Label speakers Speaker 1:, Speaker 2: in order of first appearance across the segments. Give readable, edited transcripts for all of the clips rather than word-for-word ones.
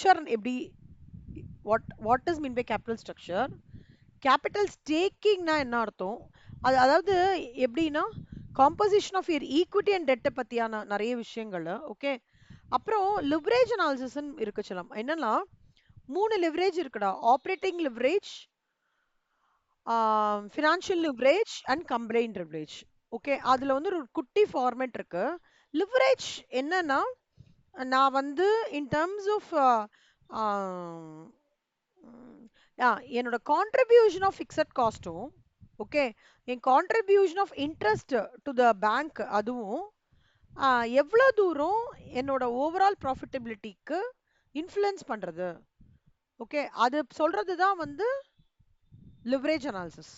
Speaker 1: Structure எப்படி, what is mean by capital structure, capital ஸ்டேக்கிங்னா என்ன அர்த்தம், அதாவது எப்படின்னா composition of your equity and டெட்டை பத்தியான நிறைய விஷயங்கள். ஓகே. அப்புறம் லிவரேஜ் அனாலிசிஸ் இருக்கு செல்லம். என்னன்னா 3 லிவரேஜ் இருக்குடா. Operating leverage, financial leverage and combined leverage. Okay. அதுல வந்து ஒரு குட்டி ஃபார்மேட் இருக்கு. லிவரேஜ் என்னன்னா, நான் வந்து இன் டர்ம்ஸ் ஆஃப் என்னோட கான்ட்ரிபியூஷன் ஆஃப் ஃபிக்ஸட் காஸ்ட்டும், ஓகே, என் contribution of interest to the bank அதுவும் எவ்வளோ தூரம் என்னோட ஓவரால் ப்ராஃபிட்டபிலிட்டிக்கு இன்ஃப்ளூயன்ஸ் பண்றது. ஓகே. அது சொல்றது தான் வந்து leverage analysis.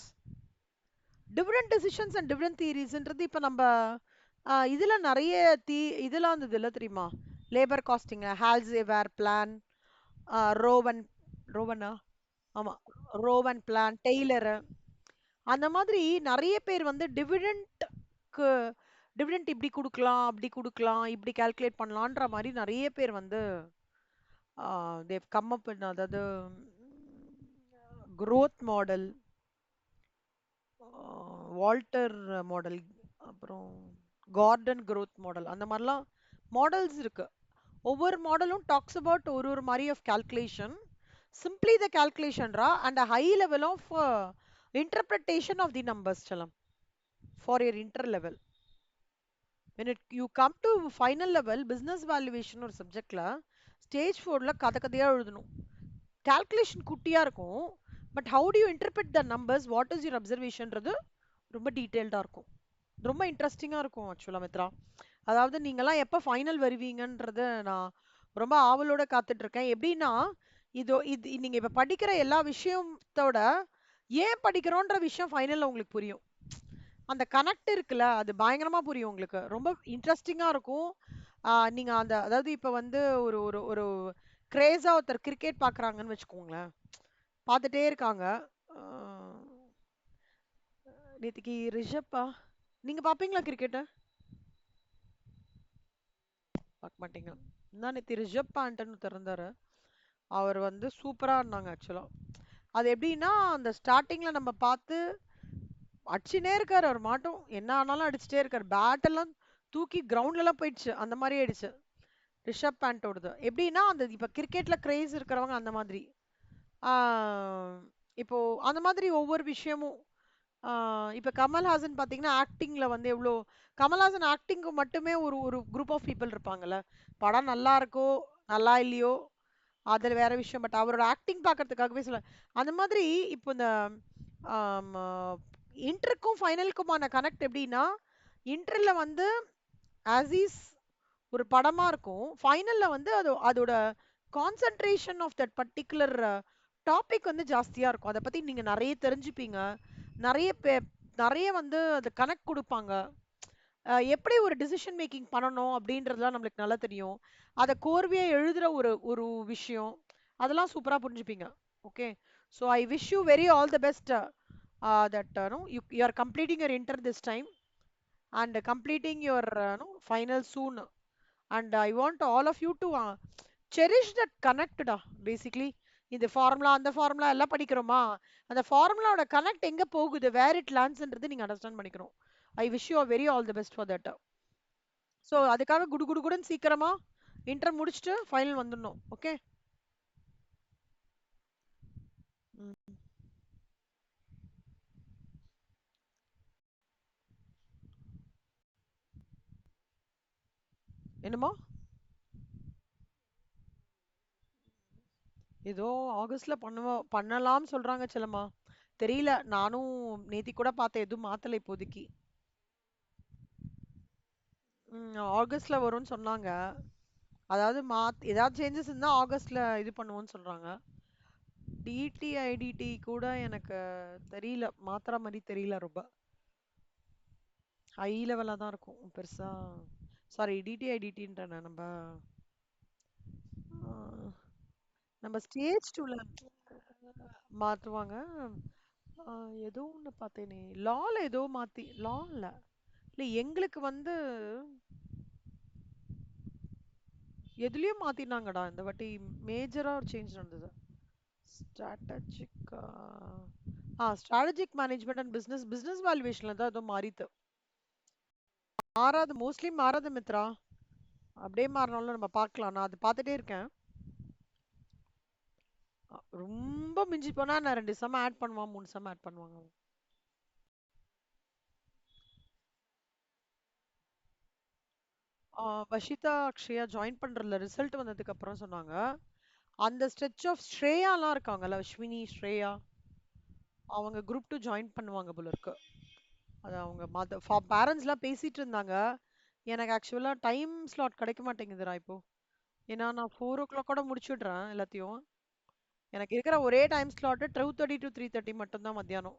Speaker 1: Dividend decisions and dividend தியரிஸ்ன்றது இப்போ நம்ம இதுல நிறைய இதெல்லாம் இருந்தது இல்லை தெரியுமா? Labour costing, Halsey Weir plan, Rowan ரோவனா ஆமா, ரோவன் பிளான், டெய்லர், அந்த மாதிரி நிறைய பேர் வந்து டிவிடெண்ட்க்கு டிவிடெண்ட் இப்படி கொடுக்கலாம், அப்படி கொடுக்கலாம், இப்படி கால்குலேட் பண்ணலான்ற மாதிரி நிறைய பேர் வந்து தேவ் கம் அப், அதாவது growth மாடல், வால்டர் மாடல், அப்புறம் கார்டன் growth மாடல், அந்த மாதிரிலாம் மாடல்ஸ் இருக்கு. ஒவ்வொரு மாடலும் டாக்ஸ் அபவுட் ஒரு ஒரு மாதிரி ஆஃப் கால்குலேஷன், சிம்பிளி த கால்குலேஷன்ரா and a high level of interpretation of the numbers chalam for your inter level. When you come to final level business valuation ஒரு சப்ஜெக்ட்ல ஸ்டேஜ் 4ல கதை கதையா எழுதணும். கால்குலேஷன் குட்டியா இருக்கும், but how do you interpret the numbers, what is your அப்சர்வேஷன்றது ரொம்ப டீடைல்டா இருக்கும். ரொம்ப இன்ட்ரெஸ்டிங்கா இருக்கும் ஆக்சுவலா மித்ரா. அதாவது நீங்கெல்லாம் எப்ப ஃபைனல் வருவீங்கன்றத நான் ரொம்ப ஆவலோட காத்துட்டு இருக்கேன். எப்படின்னா இது நீங்க இப்ப படிக்கிற எல்லா விஷயத்தோட ஏன் படிக்கிறோன்ற விஷயம் ஃபைனல்ல உங்களுக்கு புரியும். அந்த கனெக்ட் இருக்குல்ல, அது பயங்கரமா புரியும் உங்களுக்கு. ரொம்ப இன்ட்ரெஸ்டிங்கா இருக்கும். நீங்க அந்த அதாவது இப்ப வந்து ஒரு ஒரு ஒரு கிரேஸா ஒருத்தர் கிரிக்கெட் பாக்குறாங்கன்னு வச்சுக்கோங்களேன். பார்த்துட்டே இருக்காங்க. ஆ, நேத்திக்கு ரிஷப்பா, நீங்க பாப்பீங்களா கிரிக்கெட்ட? பார்க்க மாட்டீங்க. நான் நேத்தி ரிஷப் பாண்ட்னு திறந்தாரு. அவர் வந்து சூப்பரா இருந்தாங்க ஆக்சுவலா. அது எப்படின்னா அந்த ஸ்டார்டிங்ல நம்ம பார்த்து அடிச்சுனே இருக்காரு, அவர் மாட்டும் என்ன ஆனாலும் அடிச்சுட்டே இருக்காரு. பேட் எல்லாம் தூக்கி கிரவுண்ட்ல எல்லாம் போயிடுச்சு, அந்த மாதிரி ஆயிடுச்சு ரிஷப் பேண்டோடது. எப்படின்னா அந்த இப்ப கிரிக்கெட்ல கிரேஸ் இருக்கிறவங்க அந்த மாதிரி. ஆஹ் இப்போ அந்த மாதிரி ஒவ்வொரு விஷயமும் இப்ப கமல்ஹாசன் பாத்தீங்கன்னா ஆக்டிங்ல வந்து எவ்வளோ, கமல்ஹாசன் ஆக்டிங்க்கு மட்டுமே ஒரு ஒரு குரூப் ஆஃப் பீப்புள் இருப்பாங்கல்ல. படம் நல்லா இருக்கோ நல்லா இல்லையோ அதுல வேற விஷயம், பட் அவரோட ஆக்டிங் பார்க்கறதுக்காகவே சொல்ல. அந்த மாதிரி இப்போ இந்த இன்டருக்கும் ஃபைனலுக்குமான கனெக்ட் எப்படின்னா, இன்டர்ல வந்து ஆசிஸ் ஒரு படமா இருக்கும், ஃபைனல்ல வந்து அதோட concentration of that particular topic வந்து ஜாஸ்தியா இருக்கும். அதை பத்தி நீங்க நிறைய தெரிஞ்சுப்பீங்க. நிறைய நிறைய வந்து அது கனெக்ட் கொடுப்பாங்க. எப்படி ஒரு டிசிஷன் மேக்கிங் பண்ணணும் அப்படின்றதுலாம் நம்மளுக்கு நல்லா தெரியும். அதை கோர்வையா எழுதுற ஒரு ஒரு விஷயம், அதெல்லாம் சூப்பரா புரிஞ்சுப்பீங்க. Okay. So I wish you very all the best that no you are completing your inter this time and completing your final soon. And I want all of you to cherish that connect டா. Basically இந்த formula அந்த formula எல்லாம் படிக்கிறோமா, அந்த ஃபார்முலாவோட connect எங்க போகுது, வேர் it லேண்ட்ஸ்ன்றது நீங்க understand பண்ணிக்கணும். ஐ wish you very all the best for that. So அதுக்காக குடு குடு குடுன்னு சீக்கிரமா இன்டர் முடிச்சுட்டு ஃபைனல் வந்துடணும். ஓகே. என்னமோ ஏதோ ஆகஸ்ட்ல பண்ணலாம் சொல்றாங்க செல்லம்மா. தெரியல, நானும் நேத்தி கூட பார்த்தேன், எதுவும் மாத்தல இப்போதைக்கு. ஆகஸ்ட்ல வரும்னு சொன்னாங்க. அதாவது ஏதாவது சேஞ்சஸ் இருந்தா ஆகஸ்ட்ல இது பண்ணுவோம்னு சொல்றாங்க. டிடி ஐடிடி கூட எனக்கு தெரியல, மாத்திர மாதிரி தெரியல. ரொம்ப ஹை லெவலா தான் இருக்கும் பெருசா. சாரி, டிடி ஐடிடின்ற நம்ம நம்ம ஸ்டேஜ் 2ல மாத்துவாங்க. ஏதோ ஒன்று பார்த்தேனே, லால ஏதோ மாத்தி, லால இல்ல எங்களுக்கு வந்து எதுலயும் மாத்தினாங்கடா இந்த வாட்டி. மேஜரா ஒரு சேஞ்ச் நடந்தது. Strategic strategic management and business வேல்யூவேஷன்ல தான் ஏதோ மாறித்து. மாறாது, மோஸ்ட்லி மாறாது மித்ரா. அப்படியே மாறினாலும் நம்ம பார்க்கலாம். நான் அது பார்த்துட்டே இருக்கேன். ரொம்ப மிஞ்சி போனா நான் 2 சம் ஆட் பண்ணுவான், 3 சம் ஆட் பண்ணுவாங்க. வஷிதா அக்ஷயா ஜாயின் பண்றதுல ரிசல்ட் வந்ததுக்கு அப்புறம் சொன்னாங்க, அந்த ஸ்ட்ரெச் ஆஃப் ஸ்ரேயாலாம் இருக்காங்கல்ல, அஸ்வினி ஸ்ரேயா, அவங்க குரூப் 2 ஜாயின் பண்ணுவாங்க போல இருக்கு. அது அவங்க பேரண்ட்ஸ்லாம் பேசிட்டு இருந்தாங்க. எனக்கு ஆக்சுவலா டைம் ஸ்லாட் கிடைக்க மாட்டேங்குதுடா இப்போ. ஏன்னா நான் 4 o'clock கூட முடிச்சுடுறேன் எல்லாத்தையும். எனக்கு இருக்கிற ஒரே டைம் ஸ்லாட் 2:30 to 3:30 மட்டும்தான் மத்தியானம்.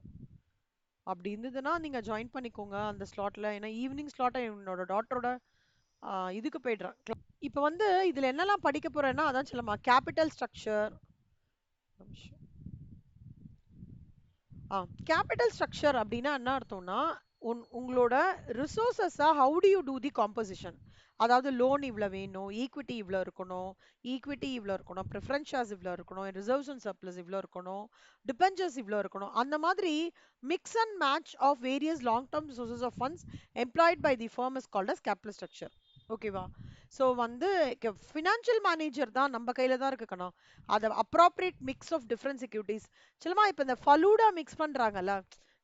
Speaker 1: அப்படி இருந்ததுன்னா நீங்க ஜாயின் பண்ணிக்கோங்க அந்த ஸ்லாட்ல. ஏன்னா ஈவினிங் ஸ்லாட்டை என்னோட டாட்டரோட இதுக்கு போயிடுறேன். இப்போ வந்து இதுல என்னெல்லாம் படிக்க போறேன்னா அதான் சொல்லமா, கேபிட்டல் ஸ்ட்ரக்சர். கேபிட்டல் ஸ்ட்ரக்சர் அப்படின்னா என்ன அர்த்தம்னா, உங்களோட ரிசோர்சஸா how do you do the composition. அதாவது லோன் இவ்வளோ வேணும், ஈக்விட்டி இவ்வளோ இருக்கணும், ப்ரிஃபரன்ஸ் ஷேர்ஸ் இவ்வளோ இருக்கணும், ரிசர்வ்ஸ் அண்ட் சர்ப்ளஸ் இவ்வளோ இருக்கணும், டிபெஞ்சர்ஸ் இவ்வளோ இருக்கணும். அந்த மாதிரி mix and match of various long term sources of funds employed by the firm is called as capital structure. ஓகேவா? ஸோ வந்து ஃபினான்ஷியல் மேனேஜர் தான் நம்ம கையில தான் இருக்கு கண்ணா. அது appropriate mix of different securities. சிலமா இப்ப இந்த ஃபலூடா மிக்ஸ் பண்றாங்கல்ல,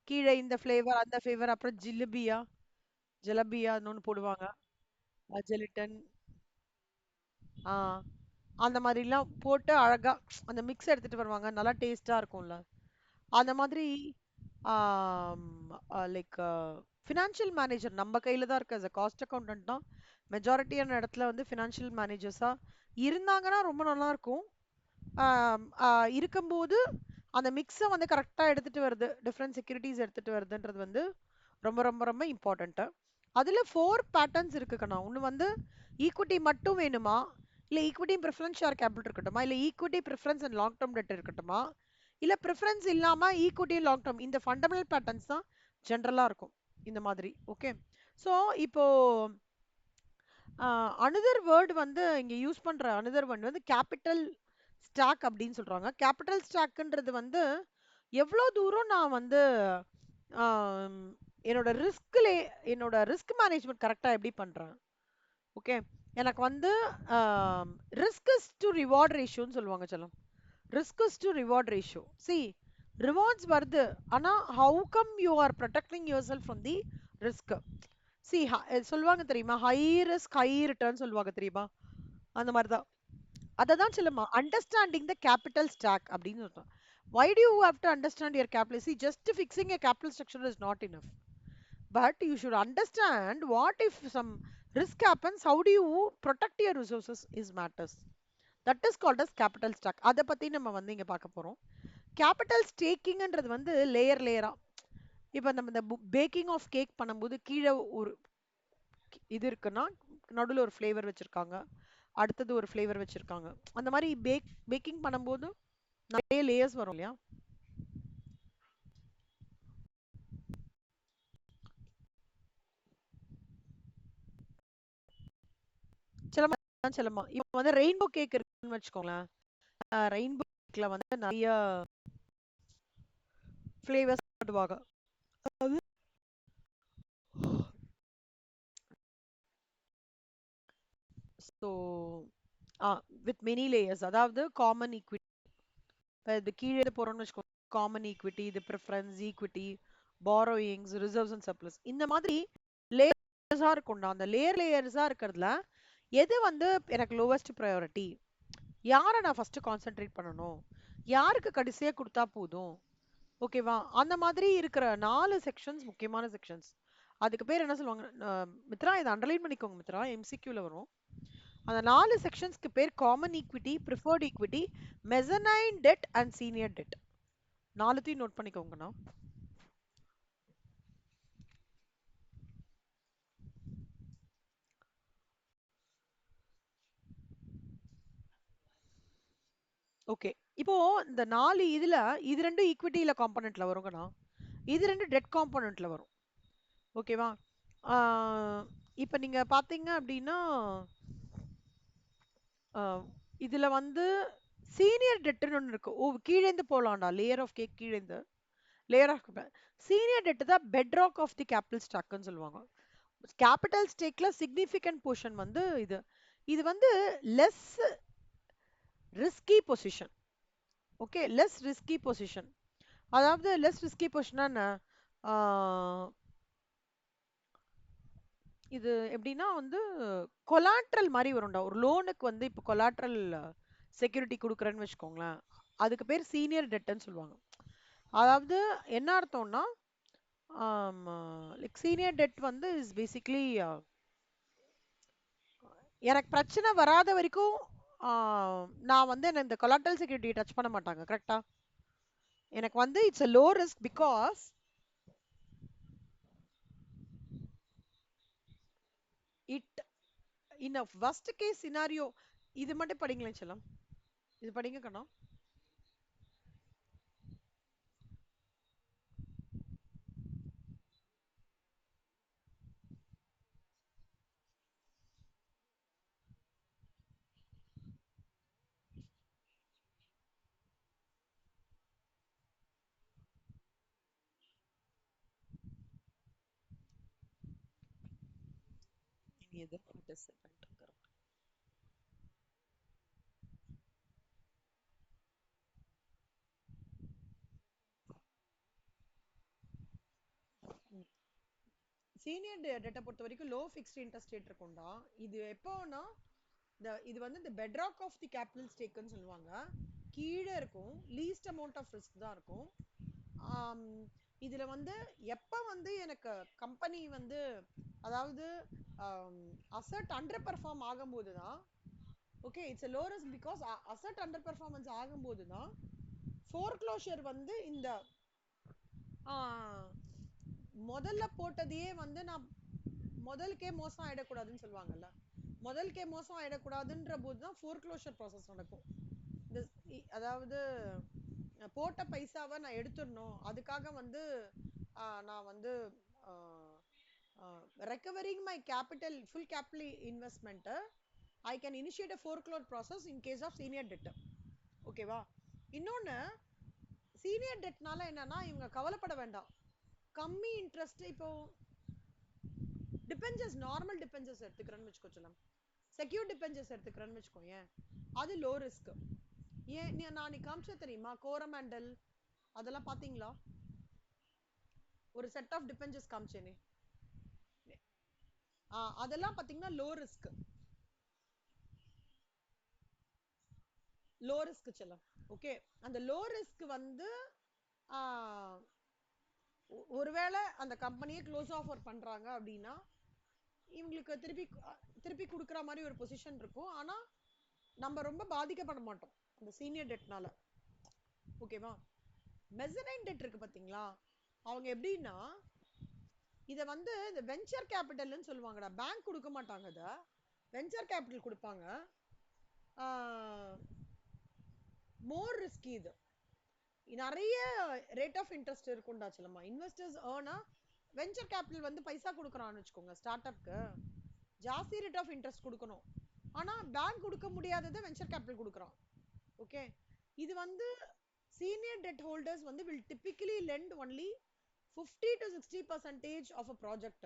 Speaker 1: கீழே இந்த ஃப்ளேவர் அந்த ஃப்ளேவர், அப்புறம் ஜிலபியா ஒன்று போடுவாங்க, ஜெலிட்டன், ஆ அந்த மாதிரிலாம் போட்டு அழகா அந்த மிக்ஸ் எடுத்துட்டு வருவாங்க, நல்லா டேஸ்டா இருக்கும்ல. அந்த மாதிரி லைக் ஃபினான்ஷியல் மேனேஜர் நம்ம கையில தான் இருக்கு. as a காஸ்ட் அக்கௌண்டன்ட்னா மெஜாரிட்டியான இடத்துல வந்து ஃபினான்ஷியல் மேனேஜர்ஸா இருந்தாங்கன்னா ரொம்ப நல்லா இருக்கும். இருக்கும்போது அந்த மிக்ஸை வந்து கரெக்டாக எடுத்துட்டு வருது, டிஃப்ரெண்ட் செக்யூரிட்டிஸ் எடுத்துட்டு வருதுன்றது வந்து ரொம்ப ரொம்ப ரொம்ப இம்பார்ட்டண்ட்டு. அதில் 4 பேட்டர்ன்ஸ் இருக்குக்கண்ணா. ஒன்று வந்து ஈக்விட்டி மட்டும் வேணுமா, இல்லை ஈக்விட்டி ப்ரிஃபரன்ஸ் ஷேர் கேபிட்டல் இருக்கட்டுமா, இல்லை equity preference and long term debt இருக்கட்டுமா, இல்லை ப்ரிஃபரன்ஸ் இல்லாமல் ஈக்விட்டி லாங் டேர்ம், இந்த ஃபண்டமெண்டல் பேட்டர்ன்ஸ் தான் ஜென்ரலாக இருக்கும் இந்த மாதிரி. ஓகே, ஸோ இப்போ அனதர் வேர்டு வந்து இங்க யூஸ் பண்ற அனதர் வேர்டு வந்து கேபிட்டல் ஸ்டாக் அப்படின்னு சொல்றாங்க. கேபிட்டல் ஸ்டாக்ன்றது வந்து எவ்வளவு தூரம் நான் வந்து ஆம், என்னோட ரிஸ்க் மேனேஜ்மெண்ட் கரெக்டா எப்படி பண்றேன். ஓகே, எனக்கு வந்து ரிஸ்க் இஸ் டு ரிவார்ட் ரேஷியோன்னு சொல்லுவாங்க செல்லம். Risk is to reward ratio. C, rewards வருது, ஆனா how come you are protecting your self from the risk. C, சொல்லுவாங்க தெரியுமா, ஹை ரிஸ்க் ஹை ரிட்டர்ன் சொல்லுவாங்க தெரியுமா, அந்த மாதிரி தான். அதை தான் சொல்லுமா அண்டர்ஸ்டாண்டிங் த கேபிட்டல் ஸ்டாக் அப்படின்னு சொல்றோம். Why do you have to understand your capital? See, just fixing a capital structure is not enough. But you should understand what if some risk happens, how do you protect your resources is matters. That is called as capital stack. அதை பத்தி நம்ம வந்து இங்க பார்க்க போறோம். Capital ஸ்டேக்கிங்ன்றது வந்து லேயரா. இப்போ நம்ம இந்த பேக்கிங் ஆஃப் கேக் பண்ணும்போது கீழே ஒரு இது இருக்குன்னா நடுவில் ஒரு ஃப்ளேவர் வச்சிருக்காங்க, அடுத்தது ஒரு ஃப்ளேவர் வச்சிருக்காங்க. அந்த மாதிரி பேக்கிங் பண்ணும்போது நிறைய லேயர்ஸ் வரும் இல்லையா. சிலமா இப்போ வந்து ரெயின்போ கேக் இருக்குன்னு வச்சுக்கோங்களேன். ரெயின்போ கேக்ல வந்து நிறைய ஃப்ளேவர்ஸ் போடுவாங்க. அது ஸோ வித் மெனி லேயர்ஸ், அதாவது காமன் ஈக்விட்டி. இப்போ இது கீழே போறோம்னு வச்சுக்கோங்க, காமன் ஈக்விட்டி, இது preference equity, borrowings, reserves and surplus, இந்த மாதிரி லேயர்ஸா இருக்கும்டா. அந்த லேயர்ஸா இருக்கிறதுல எது வந்து எனக்கு லோவஸ்ட் ப்ரையாரிட்டி, யாரை நான் ஃபர்ஸ்ட் கான்சென்ட்ரேட் பண்ணணும், யாருக்கு கடைசியா கொடுத்தா போதும், ஓகேவா, அந்த மாதிரி இருக்கிற 4 செக்ஷன்ஸ் முக்கியமான செக்ஷன்ஸ். அதுக்கு பேர் என்ன சொல்லுவாங்க மித்ரா, இதை அண்டர்லைன் பண்ணிக்கோங்க மித்ரா, எம்சிக்யூல வரும். அந்த 4 செக்ஷன்ஸ்க்கு பேர் common equity, preferred equity, mezzanine debt and senior debt. நாலுத்தையும் நோட் பண்ணிக்கோங்கண்ணா. ஓகே, இப்போ இந்த 4 இதுல இது 2 ஈக்விட்டியில காம்பனன்ட்ல வருங்கண்ணா, இது 2 டெட் காம்பனன்ட்ல வரும். ஓகேவா? இப்போ நீங்க பாத்தீங்க அப்படின்னா அஹ், இதுல வந்து சீனியர் டெட்னு ஒன்று இருக்கு. ஓ, கீழேந்து போலாம்டா, லேயர் ஆஃப் கேக் கீழேந்து லேயர் ஆஃப் சீனியர் டெட் தான் bedrock of the capital ஸ்டாக்னு சொல்லுவாங்க. கேபிட்டல் ஸ்டேக்ல சிக்னிஃபிகண்ட் போர்ஷன் வந்து இது. இது வந்து less risky position. Okay, less risky position. அதாவது லெஸ் ரிஸ்கி பொசிஷனா என்ன? இது எப்படின்னா வந்து கொலாட்ரல் மாதிரி வரும்டா. ஒரு லோனுக்கு வந்து இப்போ கொலாட்ரல் செக்யூரிட்டி கொடுக்குறேன்னு வச்சுக்கோங்களேன், அதுக்கு பேர் சீனியர் டெட்னு சொல்லுவாங்க. அதாவது என்ன அர்த்தம்னா, லைக் சீனியர் டெட் வந்து இஸ் பேசிக்லி எனக்கு பிரச்சனை வராத வரைக்கும் நான் வந்து என்ன இந்த கொலாட்ரல் செக்யூரிட்டி டச் பண்ண மாட்டாங்க, கரெக்டா? எனக்கு வந்து it's a low risk because it in a worst case scenario. இது மட்டும் படிங்களேன் செல்லம், இது படிங்க கண்ணா. நீ எதை participant ங்கிற. சீனியர் டெட்டை பொறுத்த வரைக்கும் லோ ஃபிக்ஸ்ட் இன்ட்ரெஸ்ட் ரேட் இருக்கும்டா. இது எப்போனா இது வந்து இந்த பெட்ராக் ஆஃப் தி கேபிட்டல் ஸ்டேக்குன்னு சொல்லுவாங்க. கீழே இருக்கும், லீஸ்ட் அமௌண்ட் ஆஃப் ரிஸ்க் தான் இருக்கும். ஆம், இதுல வந்து எப்ப வந்து எனக்கு கம்பெனி வந்து அதாவது அசட் அண்டர் பெர்ஃபார்ம் ஆகும்போது தான், okay it's low risk because asset under performance ஆகும்போது தான் ஃபோர்க்ளோஷர் வந்து இந்த முதல்ல போட்டதையே வந்து நான் முதலுக்கே மோசம் ஆயிடக்கூடாதுன்னு சொல்லுவாங்கல்ல, முதலுக்கே மோசம் ஆயிடக்கூடாதுன்ற போது தான் ஃபோர்க்ளோஷர் ப்ராசஸ் நடக்கும். இந்த அதாவது போட்ட பைசாவை நான் எடுத்துடணும், அதுக்காக வந்து நான் வந்து recovering my capital full capital investment, I can initiate a foreclose process in case of senior debt. ஓகேவா? இன்னொன்னு, சீனியர் டெட்னால என்னன்னா இவங்க கவலைப்பட வேண்டாம். கம்மி இன்ட்ரெஸ்ட். இப்போ டிபெஞ்சர்ஸ், நார்மல் டிபெஞ்சர்ஸ் எடுத்துக்கிறேன்னு வச்சுக்கோச்சலாம், செக்யூர் டிபெஞ்சர்ஸ் எடுத்துக்கிறேன்னு வச்சுக்கோயேன், அது லோ ரிஸ்க். ஏன் நான் நீ காமிச்ச தெரியுமா கோரமண்டல், அதெல்லாம் பாத்தீங்களா? ஒரு செட் ஆஃப் டிபெஞ்சர்ஸ் காமிச்சேனே, அதெல்லாம் பாத்தீங்கன்னா லோ ரிஸ்க். லோ ரிஸ்க் செல்லம். ஓகே, அந்த லோ ரிஸ்க் வந்து ஒருவேளை அந்த கம்பெனியை க்ளோஸ் ஆஃபர் பண்றாங்க அப்படின்னா இவங்களுக்கு திருப்பி திருப்பி கொடுக்குற மாதிரி ஒரு பொசிஷன் இருக்கும். ஆனா நம்ம ரொம்ப பாதிக்கப்பட மாட்டோம் அந்த சீனியர் டெட்னால. ஓகேவா? மெசனைன் டெட் இருக்கு பாத்தீங்களா, அவங்க எப்படின்னா இத வந்து இந்த வெஞ்சர் கேபிட்டல்னு சொல்லுவாங்கடா. பேங்க் கொடுக்க மாட்டாங்க, இத வெஞ்சர் கேபிட்டல் கொடுப்பாங்க. மோர் ரிஸ்கி இது. நிறைய ரேட் ஆஃப் இன்ட்ரெஸ்ட் இருக்கும்டா செல்லம்மா. இன்வெஸ்டர்ஸ் ஏர்னா வெஞ்சர் கேபிட்டல் வந்து பைசா கொடுக்குறான்னு வச்சுக்கோங்க, ஸ்டார்ட் அப்க்கு ஜாஸ்தி ரேட் ஆஃப் இன்ட்ரெஸ்ட் கொடுக்கணும். ஆனா பேங்க் கொடுக்க முடியாததை வெஞ்சர் கேபிட்டல் கொடுக்குறான். ஓகே, இது வந்து சீனியர் டெட் ஹோல்டர்ஸ் வந்து will typically lend only 50 to 60% of a project,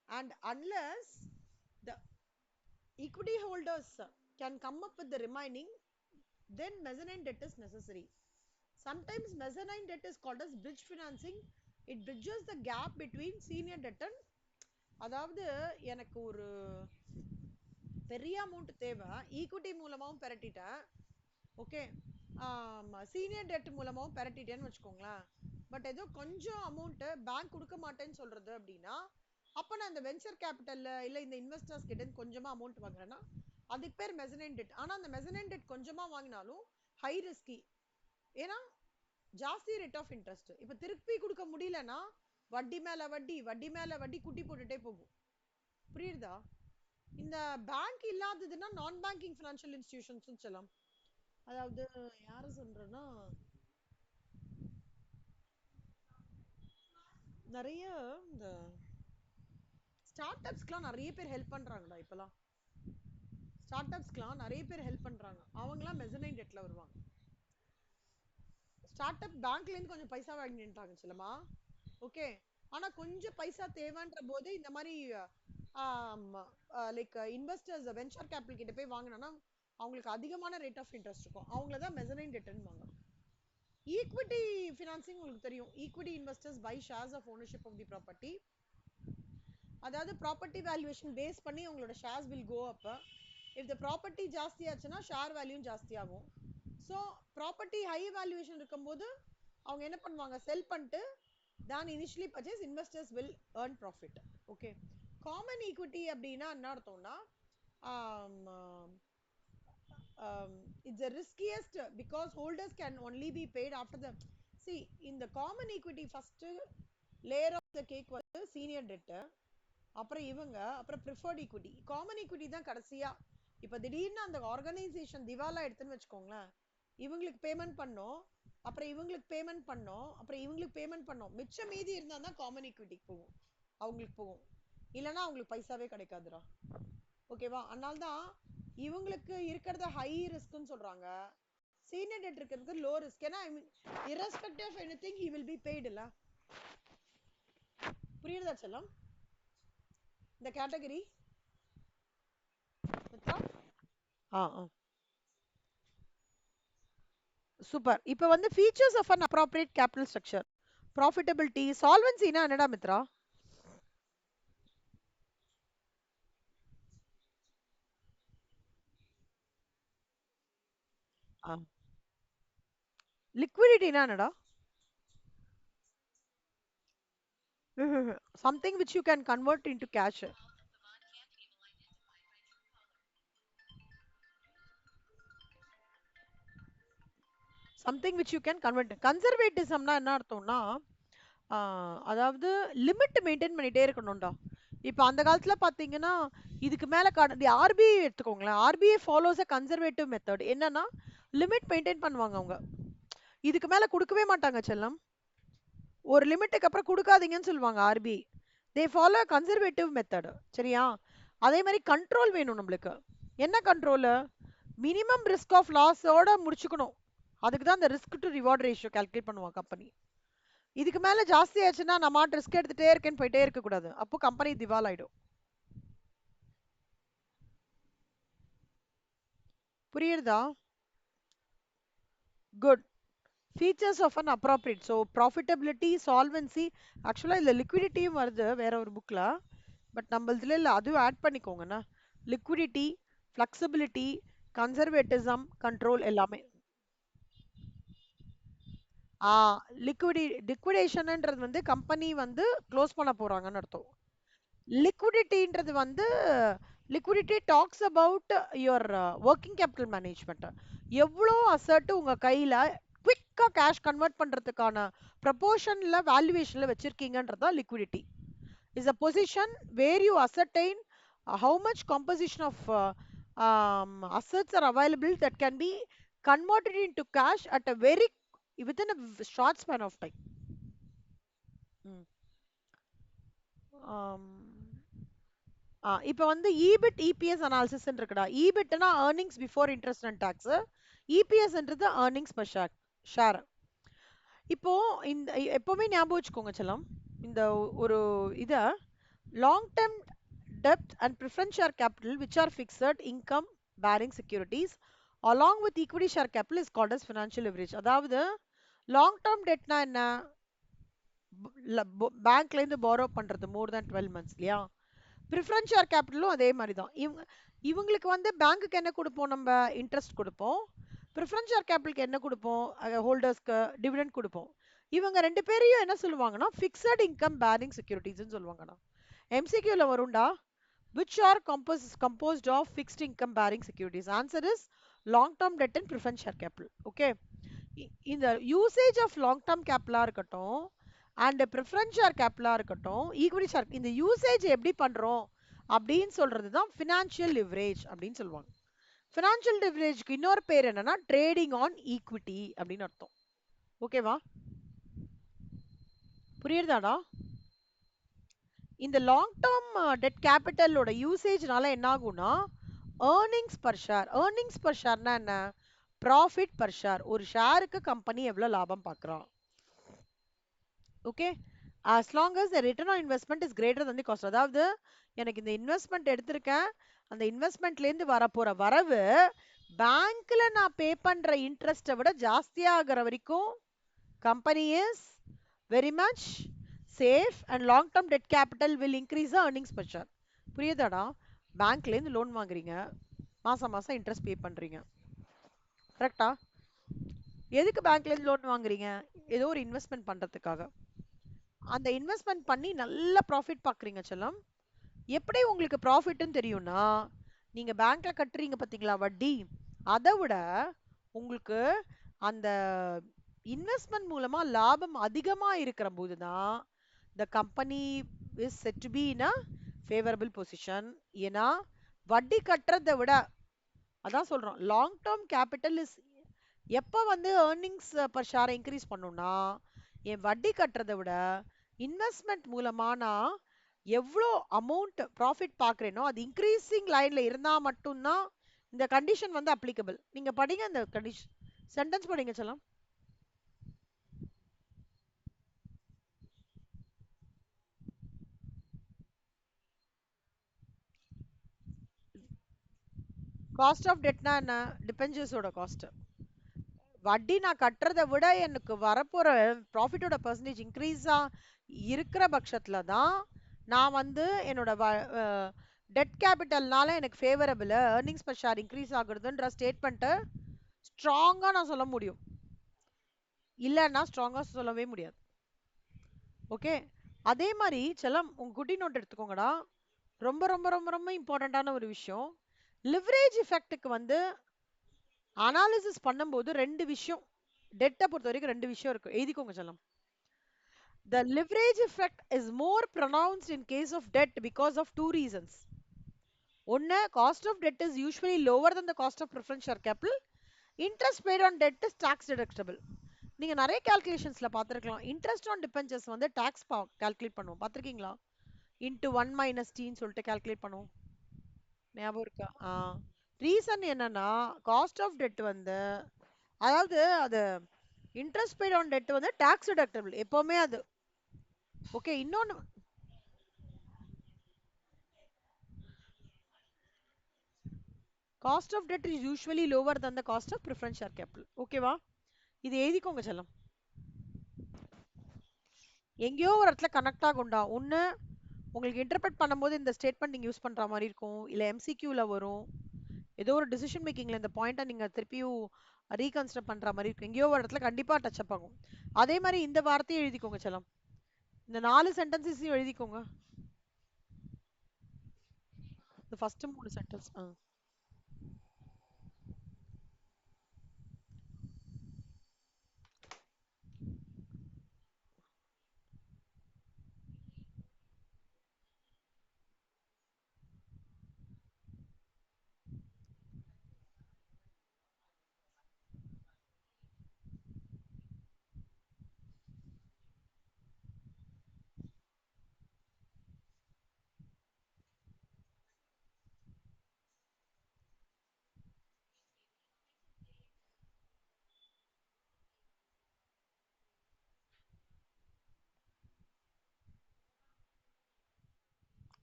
Speaker 1: and unless the equity holders can come up with the remaining, then mezzanine debt is necessary. Sometimes mezzanine debt is called as bridge financing. It bridges the gap between senior debt and, அதாவது எனக்கு ஒரு பெரிய amount தேவை, equity மூலமாவும் பெரட்டிட்டேன், okay senior dead மூலமாவும் பெரட்டிட்டேன்னு வச்சுக்கோங்களேன், but ஏதோ கொஞ்சம் amount bank கொடுக்க மாட்டேன்னு சொல்றது அப்படின்னா அப்ப நான் இந்த வெஞ்சர் கேபிட்டல்ல இல்ல இந்த இன்வெஸ்டர்ஸ் கிட்ட கொஞ்சமா அமௌண்ட் வாங்குறேன்னா அதுக்கு பேர் மெசனைன் டெட். ஆனா அந்த மெசனைன் டெட் கொஞ்சமா வாங்கினாலும் ஹை ரிஸ்கி. ஏன்னா ஜாஸ்தி ரேட் ஆஃப் இன்ட்ரெஸ்ட். இப்ப திருப்பி கொடுக்க முடியலன்னா வட்டி மேல வட்டி, வட்டி மேல வட்டி குட்டி போட்டுட்டே போகும். புரியுதா? இந்த பேங்க் இல்லாததுன்னா நான் பேங்கிங் ஃபினான்ஷியல் இன்ஸ்டிடியூஷன்ஸ் சொல்லலாம். அதாவது யாரு சொல்றேன்னா நிறைய இந்த ஸ்டார்ட் அப்ஸ்க்குலாம் நிறைய பேர் ஹெல்ப் பண்றாங்கடா இப்பெல்லாம். ஸ்டார்ட் அப்ஸ்க்குலாம் நிறைய பேர் ஹெல்ப் பண்றாங்க. அவங்கலாம் மெசனைன் டெட்ல வருவாங்க. ஸ்டார்ட் அப் பேங்க்ல இருந்து கொஞ்சம் பைசா வாங்கிட்டாங்க செல்லமா. ஓகே, ஆனா கொஞ்சம் பைசா தேவைன்ற போது இந்த மாதிரி லைக் இன்வெஸ்டர்ஸ் வெஞ்சர் கேபிட்டல் கிட்ட போய் வாங்கினா அவங்களுக்கு அதிகமான ரேட் ஆஃப் இன்ட்ரெஸ்ட் இருக்கும். அவங்கள தான் மெசனைன் டெட்னு வாங்க. ஈக்விட்டி ஃபினான்சிங் உங்களுக்கு தெரியும். Equity investors buy shares of ownership of the property. அதாவது ப்ராப்பர்ட்டி வேல்யூவேஷன் பேஸ் பண்ணி உங்களோட shares will go up. If the property ஜாஸ்தி ஆச்சுன்னா ஷேர் வேல்யூ ஜாஸ்தி ஆகும். ஸோ ப்ராப்பர்ட்டி ஹை வேல்யூவேஷன் இருக்கும்போது அவங்க என்ன பண்ணுவாங்க, செல் பண்ணிட்டு தான் initially purchase investors will earn profit. Okay, common equity அப்படின்னா என்ன அர்த்தம்னா it's the riskiest because holders can only be paid after the see in the common equity first layer of the cake வந்து senior debt, அப்புறம் இவங்க, அப்புறம் preferred equity. Common equity தான் கடைசியா. இப்போ திடீர்னு அந்த ஆர்கனைசேஷன் திவாலா எடுத்துன்னு வச்சுக்கோங்களேன், இவங்களுக்கு பேமெண்ட் பண்ணோம், அப்புறம் இவங்களுக்கு பேமெண்ட் பண்ணோம், அப்புறம் இவங்களுக்கு பேமெண்ட் பண்ணோம், மிச்சம் மீதி இருந்தா தான் காமன் ஈக்விட்டிக்கு போகும், அவங்களுக்கு போகும். இல்லைன்னா அவங்களுக்கு பைசாவே கிடைக்காதுடா. ஓகேவா? அதனால தான் இவங்களுக்கு இருக்கிறத ஹை ரிஸ்க்னு சொல்றாங்க, சீனியர் டெட் இருக்கிறது லோ ரிஸ்க். ஏன்னா irrespective of anything he will be paid இல்ல. புரியுதா செல்லம் இந்த கேட்டகரி? சூப்பர். இப்போ வந்து features of an appropriate capital structure, profitability, சால்வன்சினா என்னடா மித்ரா? லிக்விடிட்டினா என்னடா? Something which you can convert into cash. Something which you can convert. கன்சர்வேட்டிசம்னா என்ன அர்த்தம்னா அதாவது லிமிட் மெயின்டைன் பண்ணிட்டே இருக்கணும்டா. இப்போ அந்த காலத்துல பாத்தீங்கன்னா இதுக்கு மேல ஆர்பிஐ எடுத்துக்கோங்களேன். RBI follows a conservative method. என்னன்னா லிமிட் மெயின்டைன் பண்ணுவாங்க அவங்க. இதுக்கு மேல கொடுக்கவே மாட்டாங்க செல்லம். ஒரு லிமிட்டுக்கு அப்புறம் கொடுக்காதீங்கன்னு சொல்லுவாங்க RBI. They follow conservative method. சரியா? அதே மாதிரி கண்ட்ரோல் வேணும் நம்மளுக்கு. என்ன கண்ட்ரோல்? மினிமம் ரிஸ்க் ஆஃப் லாஸோட முடிச்சுக்கணும். அதுக்கு தான் அந்த risk to reward ratio calculate பண்ணுவாங்க கம்பெனி. இதுக்கு மேல ஜாஸ்தி ஆச்சுன்னா நம்ம ரிஸ்க் எடுத்துட்டே இருக்கேன்னு போயிட்டே இருக்க கூடாது. அப்போ கம்பெனி திவால் ஆயிடும். புரியுதா? Good. Features of an appropriate. So profitability, solvency, ஆக்சுவலாக இதில் லிக்விடிட்டியும் வருது வேற ஒரு புக்கில், பட் நம்ம இதில் இல்லை, அதுவும் ஆட் பண்ணிக்கோங்கண்ணா. லிக்விடிட்டி, ஃப்ளெக்சிபிலிட்டி, கன்சர்வேட்டிசம், கண்ட்ரோல் எல்லாமே. லிக்விடேஷன்ன்றது வந்து கம்பெனி வந்து க்ளோஸ் பண்ண போறாங்கன்னு அர்த்தம். லிக்விடிட்டின்றது வந்து liquidity talks about your working capital management. எவ்வளோ அசர்ட் உங்க கையில குவிக்கா கேஷ் கன்வெர்ட் பண்றதுக்கான ப்ரொபோர்ஷன்ல வேல்யூவேஷன்ல வச்சிருக்கீங்கன்றது தான் liquidity. Is a position where you ascertain how much composition of assets are available that can be converted into cash at a very within a short span of time. இப்போ வந்து EBIT EPS analysis இருக்குடா. EBITனா earnings before interest and tax, EPSன்றது earnings per share. இப்போ இந்த எப்பவுமே ஞாபகம் வச்சுக்கோங்க செல்லம், இந்த ஒரு இத long term debt and preference share capital which are fixed income bearing securities along with equity share capital is called as financial leverage. அதாவது லாங் டர்ம் டெட்னா என்ன? பேங்க்ல இருந்து borrow பண்றது more than 12 months இல்லையா? ப்ரிஃபரன்ஸ் ஷேர் கேபிட்டலும் அதே மாதிரி தான். இவங்களுக்கு வந்து பேங்க்குக்கு என்ன கொடுப்போம்? நம்ம இன்ட்ரெஸ்ட் கொடுப்போம். ப்ரிஃபரன்ஸ் ஷேர் கேபிட்டலுக்கு என்ன கொடுப்போம்? ஹோல்டர்ஸ்க்கு டிவிடெண்ட் கொடுப்போம். இவங்க ரெண்டு பேரையும் என்ன சொல்லுவாங்கன்னா ஃபிக்ஸட் இன்கம் பேரிங் செக்யூரிட்டிஸ்னு சொல்லுவாங்கடா. எம்சிக்யூல வரும்டா. which are composed of fixed income bearing securities? Answer is long term debt and preference share capital. Okay, இந்த usage of long term capital இருக்கட்டும் and preference share capital இருக்கட்டும், equity share, இந்த usage எப்படி பண்றோம் அப்படின்னு சொல்றது தான் financial leverage அப்படின்னு சொல்லுவாங்க. financial leverage இன்னொரு பேர் என்னன்னா trading on equity அப்படின்னு அர்த்தம். ஓகேவா? புரியுதாடா? இந்த லாங் டேர்ம் டெட் கேபிட்டலோட யூசேஜ்னால என்ன ஆகும்னா earnings per share. Earnings per ஷேர்னா என்ன? Profit per share. ஒரு ஷேருக்கு கம்பெனி எவ்வளவு லாபம் பார்க்குறான். Okay, as long as the return on investment is greater than the cost. அதாவது எனக்கு இந்த இன்வெஸ்ட்மெண்ட் எடுத்திருக்கேன், அந்த இன்வெஸ்ட்மெண்ட்லேருந்து வரப்போற வரவு பேங்க்ல நான் பே பண்ற இன்ட்ரெஸ்ட்டை விட ஜாஸ்தியாகிற வரைக்கும் company is very much safe and long term debt capital will increase the earnings per share. புரியுதாடா? பேங்க்லேருந்து லோன் வாங்குறீங்க, மாசம் மாசம் இன்ட்ரெஸ்ட் பே பண்றீங்க, கரெக்டா? எதுக்கு பேங்க்லேருந்து லோன் வாங்குறீங்க? ஏதோ ஒரு இன்வெஸ்ட்மெண்ட் பண்றதுக்காக. அந்த இன்வெஸ்ட்மெண்ட் பண்ணி நல்ல ப்ராஃபிட் பார்க்குறீங்க செல்லம். எப்படி உங்களுக்கு ப்ராஃபிட்னு தெரியும்னா, நீங்க பேங்க்ல கட்டுறீங்க பாத்தீங்களா வட்டி, அதை விட உங்களுக்கு அந்த இன்வெஸ்ட்மெண்ட் மூலமா லாபம் அதிகமா இருக்கிற போது தான் the company is said to be in a favorable position. ஏன்னா வட்டி கட்டுறதை விட, அதான் சொல்றோம், லாங் டேர்ம் கேபிட்டல் இஸ் எப்போ வந்து ஏர்னிங்ஸ் பர் ஷேரை இன்க்ரீஸ் பண்ணும்னா, என் வட்டி கட்டுறதை விட இன்வெஸ்ட்மெண்ட் மூலமா நான் எவ்வளோ அமௌண்ட் ப்ராஃபிட் பார்க்குறேனோ அது இன்க்ரீசிங் லைன்ல இருந்தா மட்டும்தான் இந்த கண்டிஷன் வந்து அப்ளிகபிள். நீங்க படிங்க இந்த கண்டிஷன் சென்டென்ஸ் படிங்க செல்லம். காஸ்ட் ஆஃப் டெட்னா என்ன? டிபெஞ்சர்ஸோட காஸ்ட். வட்டி நான் கட்டுறதை விட எனக்கு வரப்போற ப்ராஃபிட்டோட பர்சன்டேஜ் இன்க்ரீஸா இருக்கிற பட்சத்துல தான் நான் வந்து என்னோட டெட் கேபிட்டல்னால எனக்கு favourable earnings per share increase ஆகுறதுன்ற ஸ்டேட்மெண்ட்டை ஸ்ட்ராங்கா நான் சொல்ல முடியும். இல்லைன்னா ஸ்ட்ராங்கா சொல்லவே முடியாது. ஓகே, அதே மாதிரி செல்லம் உங்க குட்டி நோட் எடுத்துக்கோங்கடா. ரொம்ப ரொம்ப ரொம்ப ரொம்ப இம்பார்ட்டண்ட்டான ஒரு விஷயம். லிவரேஜ் எஃபெக்ட்டுக்கு வந்து அனாலிசிஸ் பண்ணும்போது ரெண்டு விஷயம், டெட்டை பொறுத்த வரைக்கும் ரெண்டு விஷயம் இருக்கு, எழுதிக்கோங்க செல்லம். The leverage effect is more pronounced in case of debt because of two reasons. ஒன்னு, cost of debt is usually lower than the cost of preference share capital. Interest paid on debt is tax deductible. நீங்க நிறைய கால்குலேஷன்ஸ்ல பார்த்துருக்கலாம், interest on debentures வந்து tax calculate பண்ணுவோம், பார்த்துருக்கீங்களா? Into 1 - Tன்னு சொல்லிட்டு calculate பண்ணுவோம், ஞாபகம் இருக்கா? ரீசன் என்னன்னா, காஸ்ட் ஆஃப் டெட் வந்து, அதாவது அது இன்ட்ரெஸ்ட் பெய்ட் ஆன் டெட் வந்து டாக்ஸ் டிடக்டபிள் எப்பவுமே அது. ஓகே, இன்னொன்னு, cost of debt is usually lower than the cost of preference share capital. ஓகேவா? இது எழுதிக்கோங்க செல்லம். எங்கேயோ ஒரு இடத்துல கனெக்ட் ஆகும்டா. ஒன்று உங்களுக்கு இன்டர்பிரட் பண்ணும்போது இந்த ஸ்டேட்மெண்ட் நீங்கள் யூஸ் பண்ணுற மாதிரி இருக்கும், இல்லை எம்சிக்யூவில் வரும், ஏதோ ஒரு டிசிஷன் மேக்கிங்கில் இந்த பாயிண்ட்டை நீங்கள் திருப்பியும் ரீகன்சிடர் பண்ணுற மாதிரி இருக்கும், எங்கேயோ ஒரு இடத்துல கண்டிப்பாக டச் அப் ஆகும். அதே மாதிரி இந்த வார்த்தையை எழுதிக்கோங்க செல்லம், இந்த 4 சென்டென்சஸையும் எழுதிக்கோங்க, இந்த ஃபர்ஸ்ட் 3 சென்டென்ஸ்.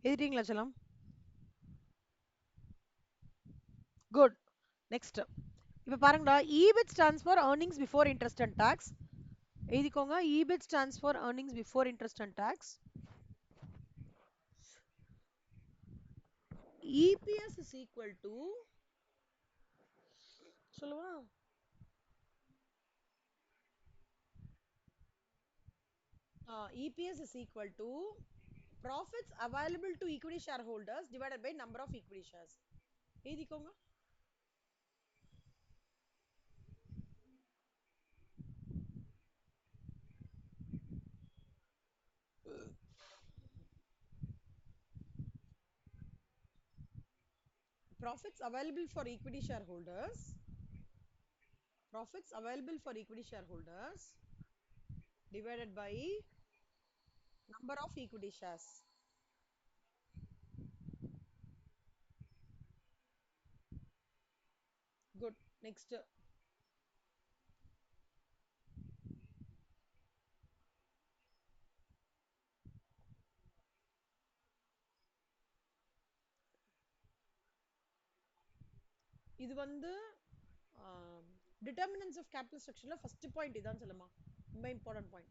Speaker 1: எழுதிட்டீங்களா செல்லம்? குட். நெக்ஸ்ட் இப்போ பாருங்கடா, EBIT stands for earnings before interest and tax. எழுதிக்கோங்க, EBIT stands for earnings before interest and tax. EPS is equal to, சொல்லுவா, EPS is equal to profits available to equity shareholders divided by number of equity shares. எழுதிக்கோங்க. Profits available for equity shareholders, profits available for equity shareholders divided by number of equity shares. Good. Next. இது வந்து determinants of capital structure first point இதான் சொல்லுமா, ரொம்ப important point.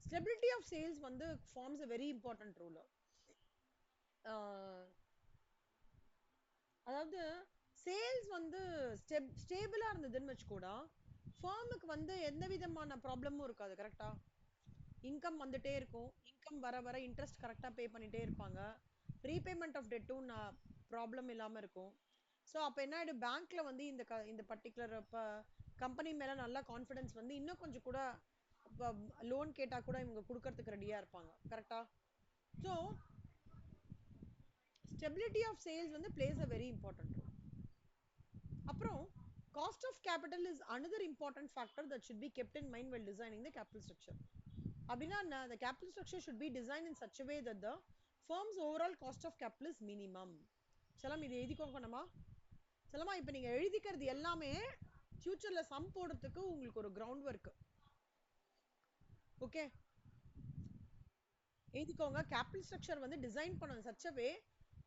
Speaker 1: Stability of sales வந்து forms a very important role. அதாவது sales வந்து ஸ்டேபிளா இருந்ததுன்னு வச்சுக்கூடா, ஃபார்முக்கு வந்து எந்த விதமான ப்ராப்ளமும் இருக்காது. கரெக்டா? இன்கம் வந்துட்டே இருக்கும். இன்கம் வர வர இன்ட்ரெஸ்ட் கரெக்டா பே பண்ணிட்டே இருப்பாங்க. ரீபேமெண்ட் ஆஃப் டெட்டும் ப்ராப்ளம் இல்லாம இருக்கும். ஸோ அப்போ என்ன ஆயிடும், பேங்க்ல வந்து இந்த பர்டிகுலர் கம்பெனி மேல நல்ல கான்ஃபிடன்ஸ் வந்து இன்னும் கொஞ்சம் கூட லோன் கேட்டா கூட இவங்க கொடுக்கறதுக்கு ரெடியா இருப்பாங்க. கரெக்டா? ஸோ ஸ்டெபிலிட்டி ஆஃப் சேல்ஸ் வந்து plays a very important role. அப்புறம் cost of capital is another important factor that should be kept in mind while designing the capital structure. அப்படின்னா the capital structure should be designed in such a way that the firm's overall cost of capital is minimum. செல்லம் இது எழுதிக்கோங்கணுமா? செல்லமா இப்போ நீங்க எழுதிக்கிறது எல்லாமே ஃபியூச்சர்ல some போடுறதுக்கு உங்களுக்கு ஒரு கிரவுண்ட் ஒர்க். ஓகே, எழுதிக்கோங்க. கேபிட்டல் ஸ்ட்ரக்சர் வந்து டிசைன் பண்ணணும் such a way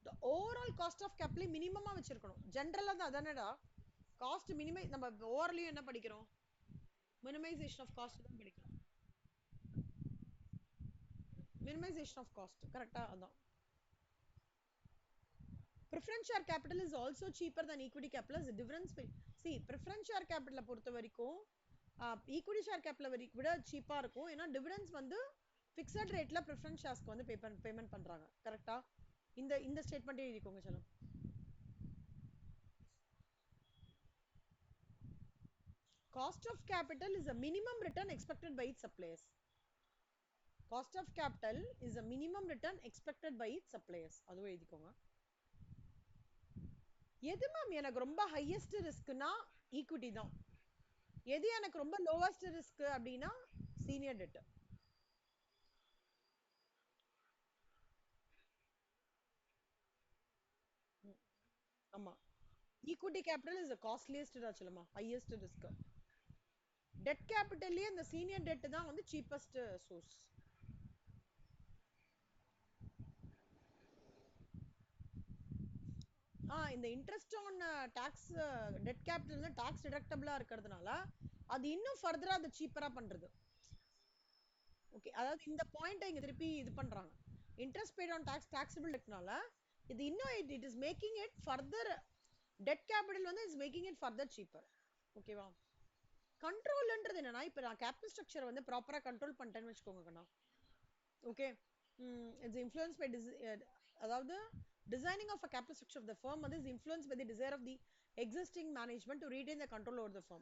Speaker 1: the overall cost of capital மினிமமா வச்சிருக்கணும். ஜெனரலா தான் அதானடா காஸ்ட் மினிமை. நம்ம ஓவர்லயும் என்ன படிக்கிறோம், மினிமைசேஷன் ஆஃப் காஸ்ட் தான் படிக்கிறோம். மினிமைசேஷன் ஆஃப் காஸ்ட் கரெக்டா? அதான். preference share capital is also cheaper than equity capital. As the difference, see preference share capital பொறுத்த வரைக்கும் ஈக்விட்டி ஷேர் கேபிட்டல் விட சீப்பா இருக்கும். ஏன்னா டிவிடெண்ட்ஸ் வந்து ஃபிக்ஸட் ரேட்ல ப்ரிஃபரன்ஸ் ஷேர்ஸ்க்கு வந்து பேமெண்ட் பண்றாங்க. கரெக்டா? இந்த ஸ்டேட்மெண்ட் எழுதிக்கோங்க செல்லம். Cost of capital is a minimum return expected by its suppliers. Cost of capital is a minimum return expected by its suppliers. அதுவும் எழுதிக்கோங்க. எது மேம் எனக்கு ரொம்ப ஹையஸ்ட் ரிஸ்க்னா ஈக்விட்டி தான். எது எனக்கு ரொம்ப லோவஸ்ட் ரிஸ்க் அப்படின்னா சீனியர் டெட். ஆமா, ஈக்விட்டி கேபிட்டல் இஸ் காஸ்ட்லியஸ்ட் சொல்லுமா, ஹையஸ்ட் ரிஸ்க். டெட் கேபிட்டல்லே இந்த சீனியர் டெட் தான் வந்து சீப்பஸ்ட் சோர்ஸ். இந்த interest on tax debt capital tax டிடக்டபிளா இருக்கிறதுனால அது இன்னும் ஃபர்தரா அது சீப்பரா பண்றது. ஓகே, அதாவது இந்த பாயிண்ட் இங்க திருப்பி இது பண்றாங்க. Interest paid on tax taxable டெட்னால இது இன்னும் it is making it further, debt capital வந்து is making it further cheaper. ஓகேவா? கண்ட்ரோல்ன்றது என்னன்னா, இப்போ நான் கேபிட்டல் ஸ்ட்ரக்சர் வந்து ப்ராப்பரா கண்ட்ரோல் பண்ணிட்டேன்னு வச்சுக்கோங்க. ஓகே, இட்ஸ் இன்ஃப்ளூயன்ஸ் பை அதாவது designing of a capital structure of the firm is influenced by the desire of the existing management to retain the control over the firm.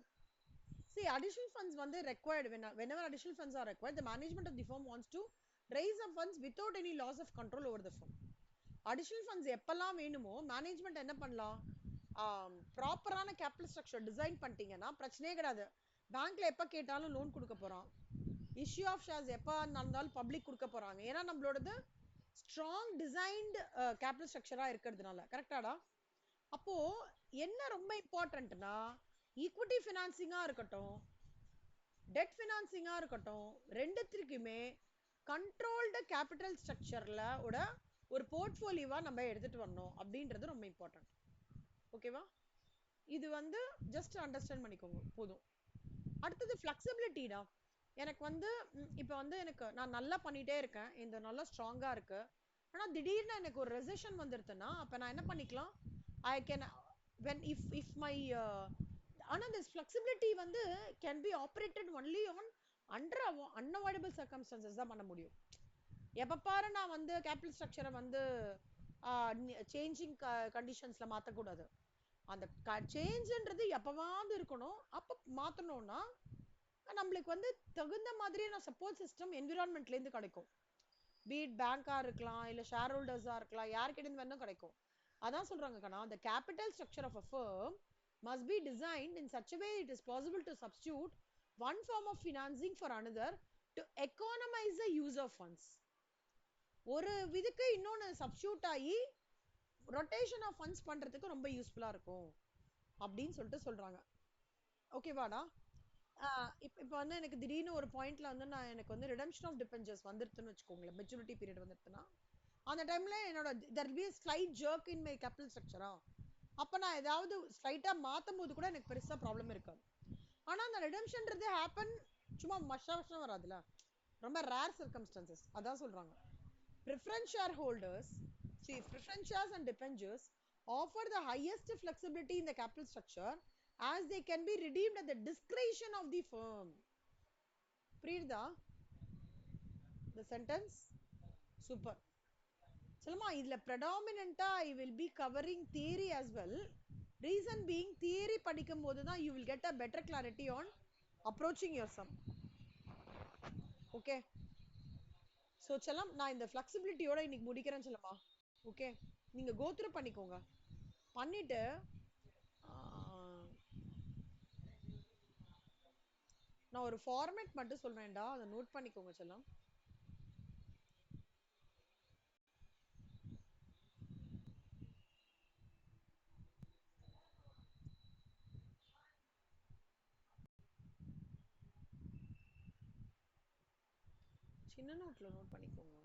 Speaker 1: See, additional funds வந்து required whenever additional funds are required, the management of the firm wants to raise the funds without any loss of control over the firm. additional funds எப்பெல்லாம் வேணுமோ management என்ன பண்ணலாம், ப்ராப்பரான capital structure design பண்ணிட்டீங்கன்னா பிரச்சனையே கிடையாது. பேங்க்ல எப்ப கேட்டாலும் லோன் கொடுக்க போறான். இஷ்யூ ஆஃப் ஷேர்ஸ் எப்ப நடந்தாலும் பப்ளிக் கொடுக்க போறாங்க. ஏன்னா நம்மளோடது ஸ்ட்ராங் டிசைன்டு கேபிட்டல் ஸ்ட்ரக்சரா இருக்கிறதுனால. கரெக்டாடா? அப்போ என்ன ரொம்ப இம்பார்ட்டன்ட்னா, ஈக்விட்டி ஃபினான்சிங்கா இருக்கட்டும், டெட் ஃபினான்சிங்கா இருக்கட்டும், ரெண்டுத்திற்குமே கண்ட்ரோல்டு கேபிட்டல் ஸ்ட்ரக்சர்ல ஒரு போர்ட்ஃபோலியோவா நம்ம எடுத்துட்டு வரணும் அப்படின்றது ரொம்ப இம்பார்ட்டன்ட். ஓகேவா? இது வந்து ஜஸ்ட் அண்டர்ஸ்டாண்ட் பண்ணிக்கோங்க போதும். அடுத்தது ஃபிளெக்சிபிலிட்டிடா. எனக்கு வந்து இப்போ வந்து எனக்கு நான் நல்லா பண்ணிட்டே இருக்கேன், இந்த நல்லா ஸ்ட்ராங்கா இருக்கு. ஆனா திடீர்னு எனக்கு ஒரு ரெசிஷன் வந்துருதுன்னா அப்ப நான் என்ன பண்ணிக்கலாம், I can when if my ஆனா this flexibility வந்து can be operated only on under unavoidable circumstances தான் பண்ண முடியும். எப்ப பாரு நான் வந்து கேபிட்டல் ஸ்ட்ரக்சரை வந்து சேஞ்சிங் கண்டிஷன்ஸ்ல மாத்தக்கூடாது. அந்த சேஞ்சுன்றது எப்பவாவது இருக்கணும். அப்ப மாத்தணும்னா நம்மளுக்கு வந்து தகுந்த மாதிரியான சப்போர்ட் சிஸ்டம் என்விரான்மெண்ட்ல இருந்து கிடைக்கும். பீட் பேங்கா இருக்கலாம், இல்ல ஷேர் ஹோல்டர்ஸா இருக்கலாம், யார்கிட்ட இருந்து வேணும் கிடைக்கும். அதான் சொல்றாங்க கண்ணா, the capital structure of a firm must be designed in such a way it is possible to substitute one form of financing for another to economize the use of funds. ஒரு விதுக்கு இன்னொன்னு substitute ஆகி rotation of funds பண்றதுக்கு ரொம்ப யூஸ்ஃபுல்லா இருக்கும். அப்படின்னு சொல்லிட்டு சொல்றாங்க. ஓகேவாடா? இப்போ வந்து எனக்கு திடீர்னு ஒரு பாயிண்ட்ல வந்து எனக்கு வந்து ரிடம்ஷன் ஆஃப் டிபெஞ்சர்ஸ் வந்துருதுன்னு வச்சுக்கோங்களேன், மெச்சூரிட்டி பீரியட் வந்துருதுன்னா அந்த டைம்ல என்னோட there be a slight jerk in my capital structure. அப்ப நான் ஏதாவது ஸ்லைட்டா மாத்தும் போது கூட எனக்கு பெருசா ப்ராப்ளம் இருக்காது. ஆனா அந்த ரிடம்ஷன்ன்றது ஹேப்பன் சும்மா வருஷம் வராதுல, ரொம்ப ரேர் சர்க்கம்ஸ்டன்சஸ். அதான் சொல்றாங்க preference shareholders, see preference shares and debentures offer the highest flexibility in the capital structure as they can be redeemed at the discretion of the firm. புரியுதா the sentence? Super. Salma, இதுல predominant I will be covering theory as well. Reason being, theory படிக்கும் போது தான் you will get a better clarity on approaching your sum. Okay. So செல்லம், நான் இந்த flexibility யோட இன்னைக்கு முடிக்கிறேன் செல்லமா. ஓகே, நீங்க go through பண்ணிக்கோங்க. பண்ணிட்டு நான் ஒரு ஃபார்மேட் மட்டும் சொல்றேன்டா, அதை நோட் பண்ணிக்கோங்க செல்லம். சின்ன நோட்ல நோட் பண்ணிக்கோங்க.